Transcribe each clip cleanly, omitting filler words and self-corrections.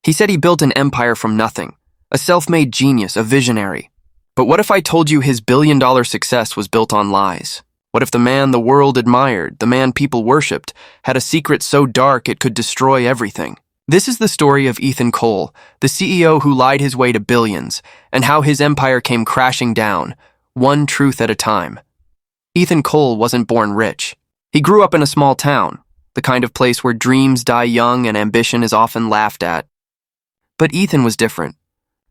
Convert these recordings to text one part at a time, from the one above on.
He said he built an empire from nothing, a self-made genius, a visionary. But what if I told you his billion-dollar success was built on lies? What if the man the world admired, the man people worshipped, had a secret so dark it could destroy everything? This is the story of Ethan Cole, the CEO who lied his way to billions, and how his empire came crashing down, one truth at a time. Ethan Cole wasn't born rich. He grew up in a small town, the kind of place where dreams die young and ambition is often laughed at. But Ethan was different.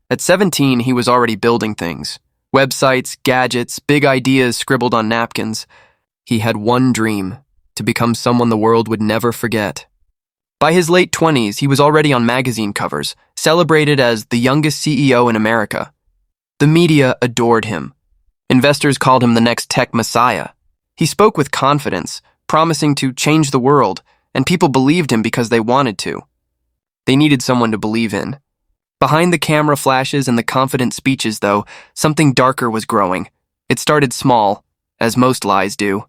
At 17, he was already building things. Websites, gadgets, big ideas scribbled on napkins. He had one dream, to become someone the world would never forget. By his late 20s, he was already on magazine covers, celebrated as the youngest CEO in America. The media adored him. Investors called him the next tech messiah. He spoke with confidence, promising to change the world, and people believed him because they wanted to. They needed someone to believe in. Behind the camera flashes and the confident speeches, though, something darker was growing. It started small, as most lies do.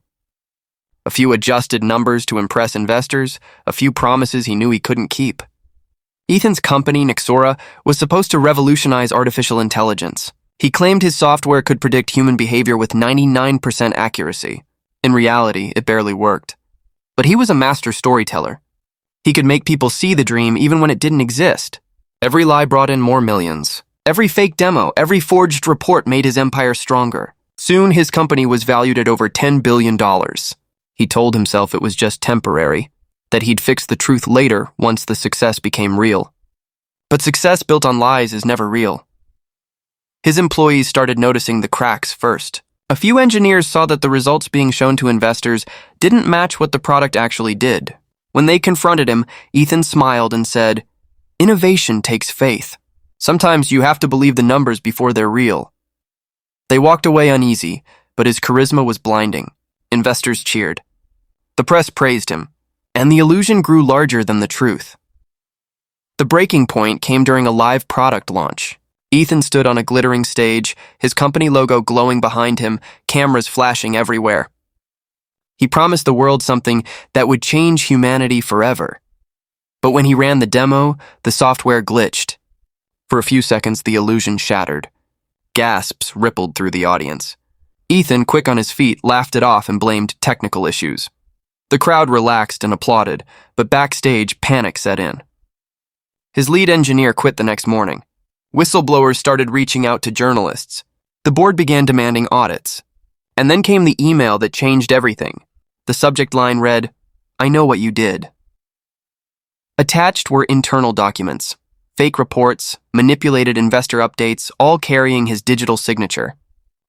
A few adjusted numbers to impress investors, a few promises he knew he couldn't keep. Ethan's company, Nexora, was supposed to revolutionize artificial intelligence. He claimed his software could predict human behavior with 99% accuracy. In reality, it barely worked. But he was a master storyteller. He could make people see the dream even when it didn't exist. Every lie brought in more millions. Every fake demo, every forged report made his empire stronger. Soon, his company was valued at over $10 billion. He told himself it was just temporary, that he'd fix the truth later once the success became real. But success built on lies is never real. His employees started noticing the cracks first. A few engineers saw that the results being shown to investors didn't match what the product actually did. When they confronted him, Ethan smiled and said, "Innovation takes faith. Sometimes you have to believe the numbers before they're real." They walked away uneasy, but his charisma was blinding. Investors cheered. The press praised him, and the illusion grew larger than the truth. The breaking point came during a live product launch. Ethan stood on a glittering stage, his company logo glowing behind him, cameras flashing everywhere. He promised the world something that would change humanity forever. But when he ran the demo, the software glitched. For a few seconds, the illusion shattered. Gasps rippled through the audience. Ethan, quick on his feet, laughed it off and blamed technical issues. The crowd relaxed and applauded, but backstage, panic set in. His lead engineer quit the next morning. Whistleblowers started reaching out to journalists. The board began demanding audits. And then came the email that changed everything. The subject line read, "I know what you did." Attached were internal documents, fake reports, manipulated investor updates, all carrying his digital signature.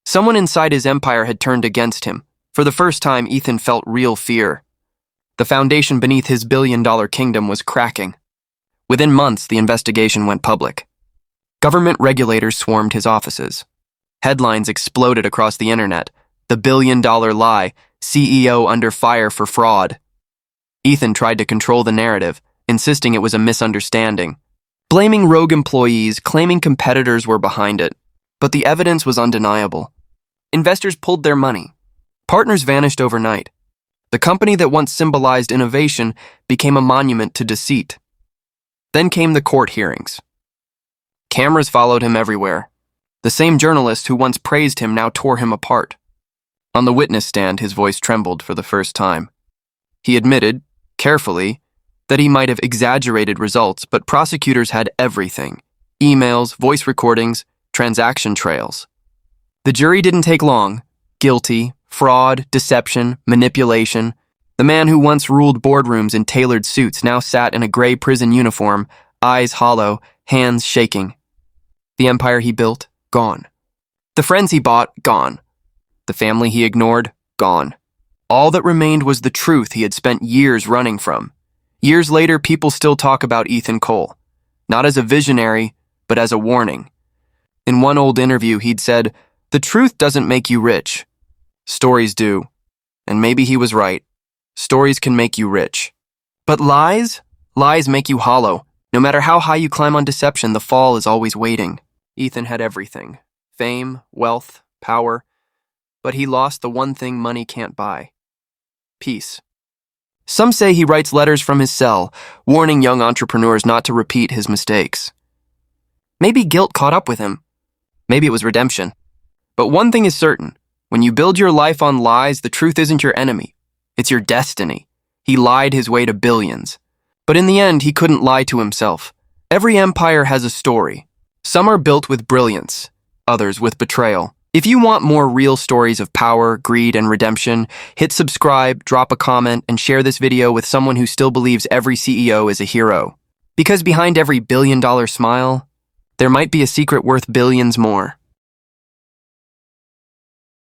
Someone inside his empire had turned against him. For the first time, Ethan felt real fear. The foundation beneath his billion-dollar kingdom was cracking. Within months, the investigation went public. Government regulators swarmed his offices. Headlines exploded across the internet. The billion-dollar lie, CEO under fire for fraud. Ethan tried to control the narrative, insisting it was a misunderstanding. Blaming rogue employees, claiming competitors were behind it. But the evidence was undeniable. Investors pulled their money. Partners vanished overnight. The company that once symbolized innovation became a monument to deceit. Then came the court hearings. Cameras followed him everywhere. The same journalists who once praised him now tore him apart. On the witness stand, his voice trembled for the first time. He admitted, carefully, that he might have exaggerated results, but prosecutors had everything: emails, voice recordings, transaction trails. The jury didn't take long. Guilty, fraud, deception, manipulation. The man who once ruled boardrooms in tailored suits now sat in a gray prison uniform, eyes hollow, hands shaking. The empire he built, gone. The friends he bought, gone. The family he ignored, gone. All that remained was the truth he had spent years running from. Years later, people still talk about Ethan Cole, not as a visionary, but as a warning. In one old interview, he'd said, "The truth doesn't make you rich. Stories do." And maybe he was right. Stories can make you rich. But lies? Lies make you hollow. No matter how high you climb on deception, the fall is always waiting. Ethan had everything: fame, wealth, power. But he lost the one thing money can't buy: peace. Some say he writes letters from his cell, warning young entrepreneurs not to repeat his mistakes. Maybe guilt caught up with him. Maybe it was redemption. But one thing is certain. When you build your life on lies, the truth isn't your enemy. It's your destiny. He lied his way to billions. But in the end, he couldn't lie to himself. Every empire has a story. Some are built with brilliance, others with betrayal. If you want more real stories of power, greed, and redemption, hit subscribe, drop a comment, and share this video with someone who still believes every CEO is a hero. Because behind every billion-dollar smile, there might be a secret worth billions more.